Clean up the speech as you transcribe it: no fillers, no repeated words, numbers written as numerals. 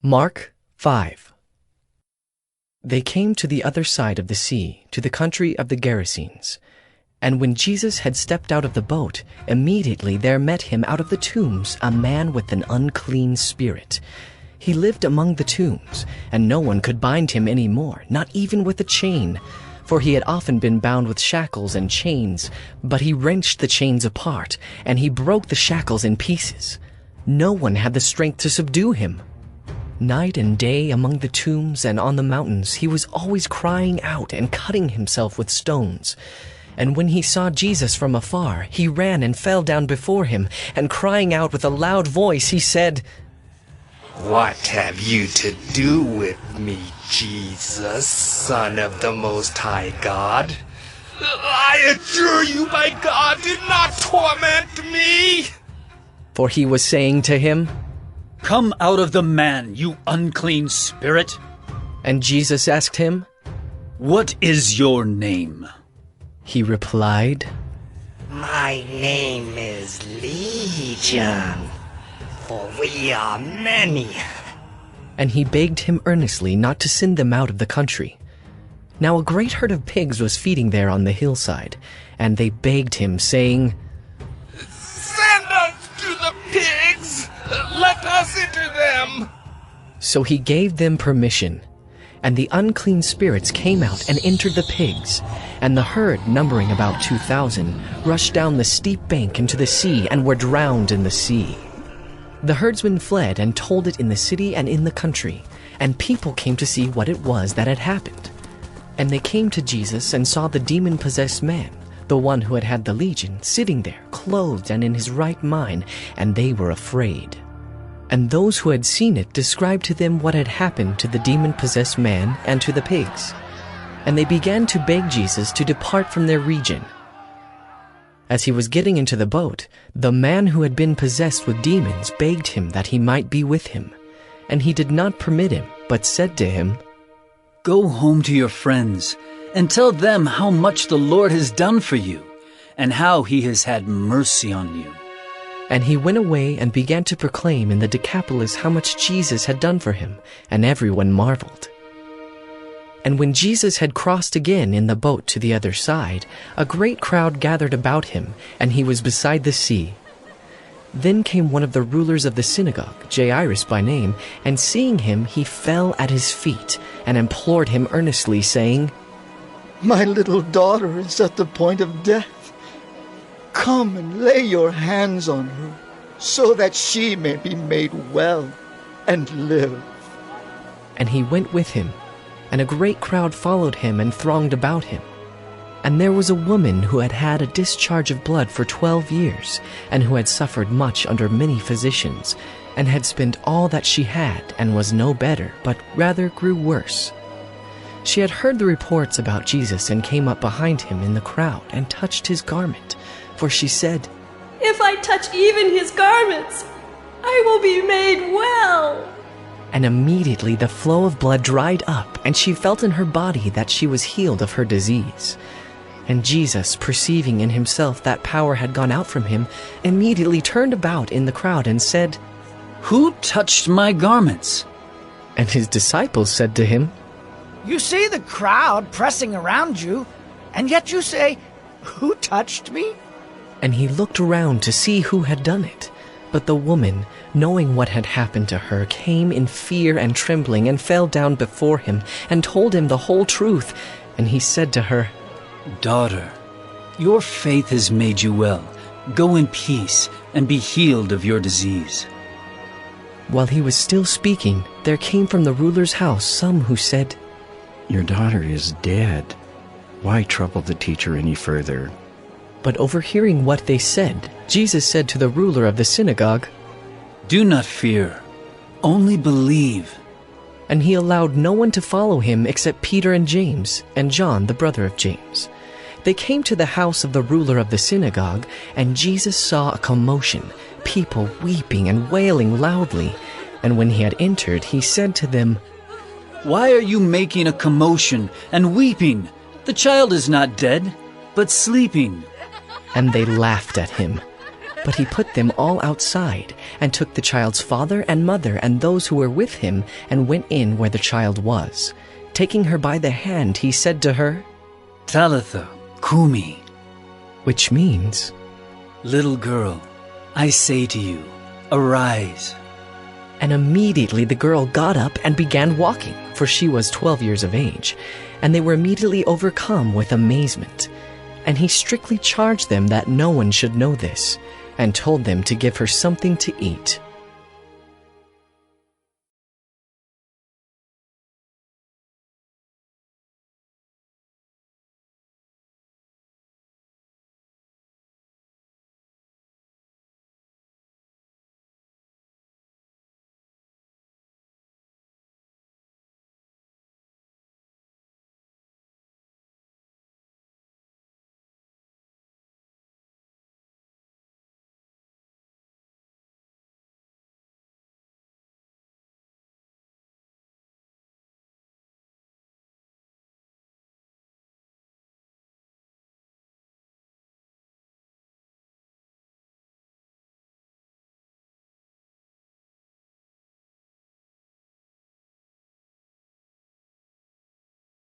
Mark 5. They came to the other side of the sea, to the country of the Gerasenes. And when Jesus had stepped out of the boat, immediately there met him out of the tombs a man with an unclean spirit. He lived among the tombs, and no one could bind him any more, not even with a chain. For he had often been bound with shackles and chains, but he wrenched the chains apart, and he broke the shackles in pieces. No one had the strength to subdue him. Night and day among the tombs and on the mountains he was always crying out and cutting himself with stones. And when he saw Jesus from afar, he ran and fell down before him, and crying out with a loud voice, he said, "What have you to do with me, Jesus, Son of the Most High God? I adjure you by God, do not torment me!" For he was saying to him, "Come out of the man, you unclean spirit." And Jesus asked him, "What is your name?" He replied, "My name is Legion, for we are many." And he begged him earnestly not to send them out of the country. Now a great herd of pigs was feeding there on the hillside, and they begged him, saying, "Send us to the pigs! Let us enter them!" So he gave them permission, and the unclean spirits came out and entered the pigs, and the herd, numbering about 2,000, rushed down the steep bank into the sea and were drowned in the sea. The herdsmen fled and told it in the city and in the country, and people came to see what it was that had happened. And they came to Jesus and saw the demon-possessed man, the one who had had the legion, sitting there, clothed and in his right mind, and they were afraid. And those who had seen it described to them what had happened to the demon-possessed man and to the pigs. And they began to beg Jesus to depart from their region. As he was getting into the boat, the man who had been possessed with demons begged him that he might be with him. And he did not permit him, but said to him, "Go home to your friends, and tell them how much the Lord has done for you, and how he has had mercy on you." And he went away and began to proclaim in the Decapolis how much Jesus had done for him, and everyone marveled. And when Jesus had crossed again in the boat to the other side, a great crowd gathered about him, and he was beside the sea. Then came one of the rulers of the synagogue, Jairus by name, and seeing him he fell at his feet, and implored him earnestly, saying, "My little daughter is at the point of death. Come and lay your hands on her, so that she may be made well and live." And he went with him, and a great crowd followed him and thronged about him. And there was a woman who had had a discharge of blood for 12 years, and who had suffered much under many physicians, and had spent all that she had, and was no better, but rather grew worse. She had heard the reports about Jesus, and came up behind him in the crowd, and touched his garment. For she said, "If I touch even his garments, I will be made well." And immediately the flow of blood dried up, and she felt in her body that she was healed of her disease. And Jesus, perceiving in himself that power had gone out from him, immediately turned about in the crowd and said, "Who touched my garments?" And his disciples said to him, "You see the crowd pressing around you, and yet you say, 'Who touched me?'" And he looked around to see who had done it. But the woman, knowing what had happened to her, came in fear and trembling, and fell down before him, and told him the whole truth. And he said to her, "Daughter, your faith has made you well. Go in peace, and be healed of your disease." While he was still speaking, there came from the ruler's house some who said, "Your daughter is dead. Why trouble the teacher any further?" But overhearing what they said, Jesus said to the ruler of the synagogue, "Do not fear, only believe." And he allowed no one to follow him except Peter and James, and John, the brother of James. They came to the house of the ruler of the synagogue, and Jesus saw a commotion, people weeping and wailing loudly. And when he had entered, he said to them, "Why are you making a commotion and weeping? The child is not dead, but sleeping." And they laughed at him. But he put them all outside, and took the child's father and mother and those who were with him, and went in where the child was. Taking her by the hand, he said to her, Talitha Kumi, which means, little girl, I say to you, arise. And immediately the girl got up and began walking, for she was 12 years of age. And they were immediately overcome with amazement. And he strictly charged them that no one should know this, and told them to give her something to eat.